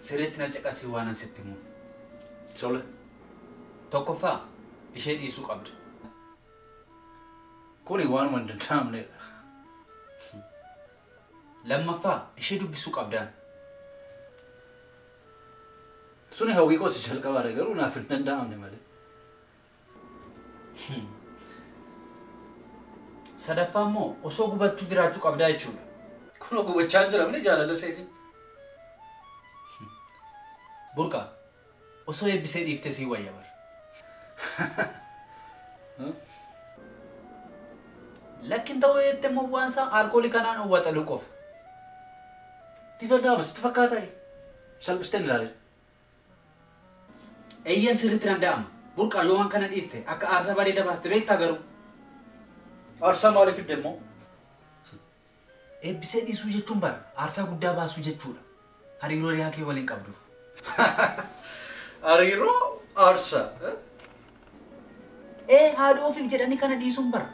sirriitti na caqasii waan asitti himu. Tole. Tokkoffaa ishee dhiisuu qabda. Kuni waanuma hin danda'amnedha. Lammaffaa ishee dubbisuu qabdaan. Suni hawwii qosi jalqabaadha garuu naaf hin danda'amne malee. Sadaffaa immoo osoo gubattuu jiraachuu qabdaa jechuudha. Kunoo gubachaa jira malee jaalala seetiin. Burqa osoo eebbisee dhiiftee sii wayya bara. Lakkin ta'uu eette immoo waan isaa alkoolii kanaan owwaxaluu qofa. Didanda'ama sitti fakkaata salphisteen ilaalin. Eeyyan sirriitti danda'ama. Burqa yoo waan kana dhiiste akka aarsaa bareeda baaste beektaa garuu. Aarsaa maaliif fidde immoo? Eebbisee dhiisuu jechuun bara aarsaa guddaa baasuu jechuudha. Hariiroo riyaa kee waliin qabduuf. Hariiroo aarsaa. Haadha ofiif jedhanii kana dhiisuun bara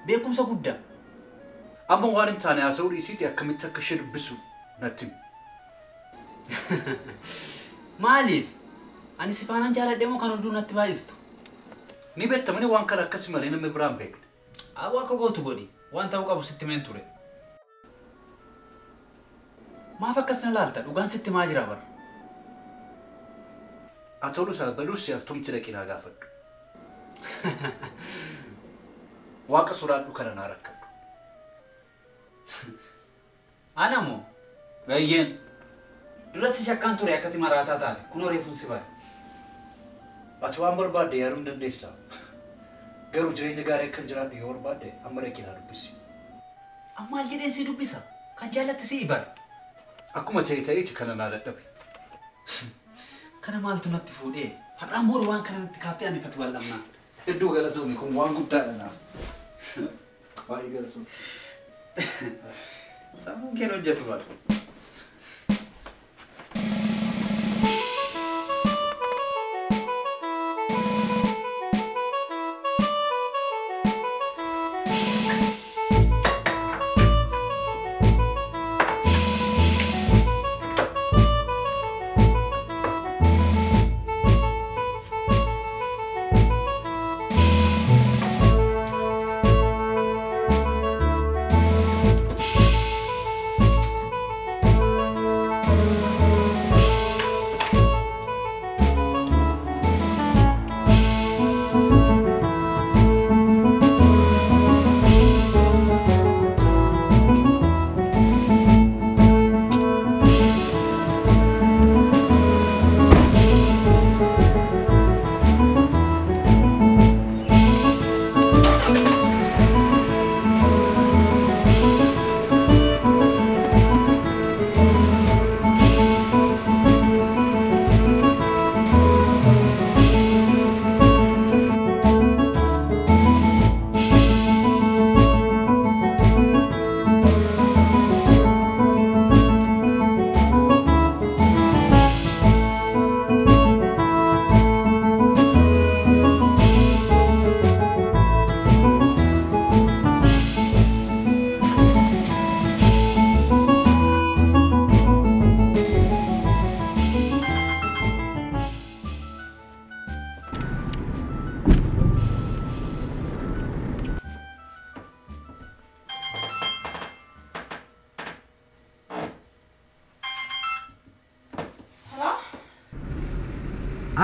beekumsa guddaa. Amma waan hin taane haasa'uu dhiisiiti akkamitti akka ishee dubbisu natti himi. Maaliif? Ani si faanaan jaaladhe moo kan hunduu natti baay'istu? Ni beektamani waan kana akkasii malee namni biraan beekne. Aboo akka gootu godhi waan ta'uu qabu sitti meen ture. Maaf akkas na laalta dhugaan sitti maa jira bara? Atolu isaa baluus tumti dhaqinaa gaafadhu. Waaqa sodaadhu kana naa rakkadhu. Ana moo? Baay'een. Duratti shakkaan ture akkati maraataa taate kunoo reefuun si bara. Ati waan barbaadde yaaduu dandeessaa. Garuu jireenya gaarii akkan jiraadhu yoo barbaadde amma dhaqinaa dubbisi. Ammaal jedheen si dubbisa kan jaalatte si ibara. Akkuma ta'eeti kana naa dadhabe. Kana maaltu natti fuudhee? Har'aan booda waan kana natti kaaftee ani fati wal'amnaa. Iddoo galatoomii kun waan guddaadha naaf. Baay'ee galatoomii. Sammuun kee hojjetu bara.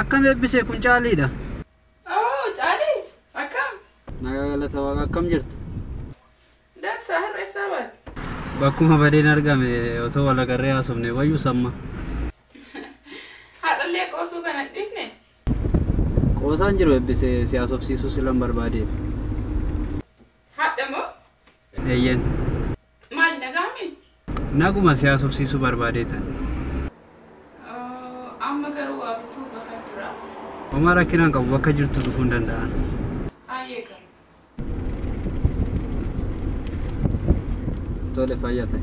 Akkam eebbisee kun caaliidha. Caalii akkam? Nagaa galata waaqa akkam jirtu? Dansaa hir'eessaa baate. Bakkuma badeen argame otoo wal agarree haasofne wayyuu samma. Haadhallee qoosuu kana dhiifne? Qoosaan jiru eebbisee si haasofsiisuu silan barbaadeef. Haadha moo? Eeyyen. Maal nagaami? Naguma si haasofsiisuu barbaadeetan. Amma garuu waa bituu bakka jira. Homaa rakkinaan qabu bakka jirtu dhufuu hin danda'an. Ayeeka. Tole fayyaa ta'e.